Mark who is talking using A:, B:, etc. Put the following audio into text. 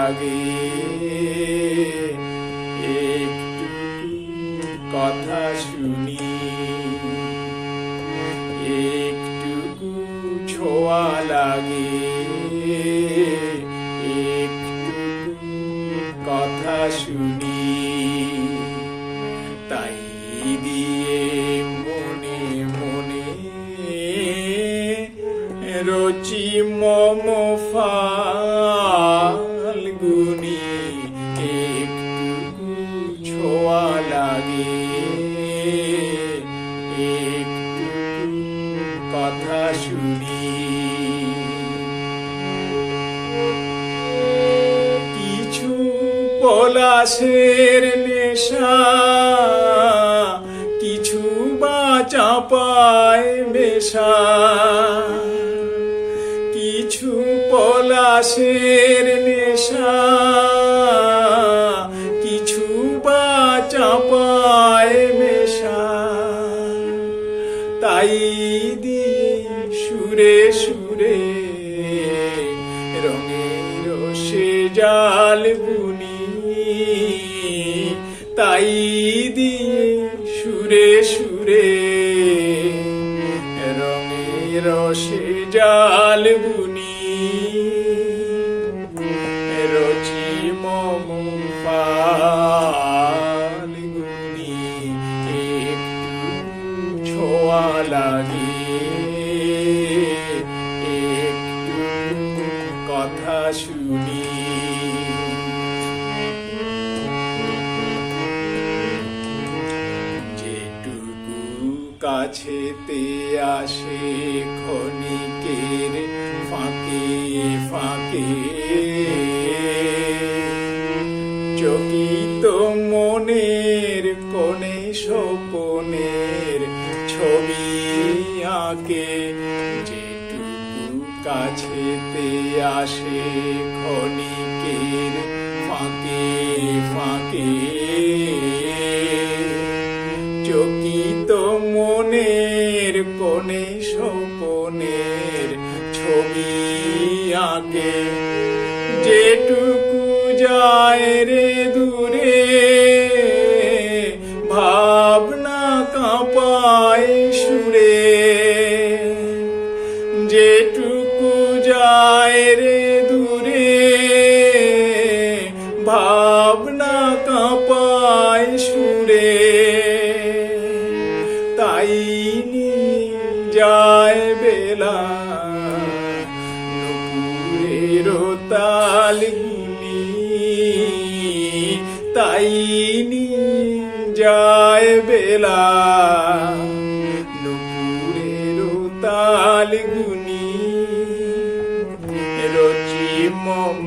A: লাগে একটু কথা শুনি, একটু ছোঁয়া লাগে একটু কথা শুনি। তাই দিয়ে মনে মনে রচি মম ফাল্গুনি, একটু ছোঁয়া লাগে একটু কথা শুনি। কিছু পলাশের নেশা, কিছু বা চাঁপায় মেশা, কিছু পলাশের নেশা, কিছু বা চাঁপায় মেশা। তাই দিয়ে সুরে সুরে রঙের সে জাল বুনি, তাই দিয়ে সুরে সুরে রঙের সে জাল বুনি। রচি মম ফাল্গুনি, একটু ছোঁয়া লাগে একটু কথা শুনি। যেটুকু কাছেতে আসে ক্ষণিকের ফাঁকে ফাঁকে, চকিত মনের কোণে স্বপনের ছবি আঁকে। যেটুকু কাছেতে আসে ক্ষণিকের ফাঁকে ফাঁকে, চকিত মনের কোণে স্বপনের ছবি আঁকে। যেটুকু যায় রে দূরে ভাবনা কাঁপায় সুরে, যেটুকু যায় রে দূরে ভাবনা কাঁপায় সুরে। তাই যায় বেলা নুপুরের তালগুলি, তাই যায় বেলা নুপুরের তালগুনি। রচি মম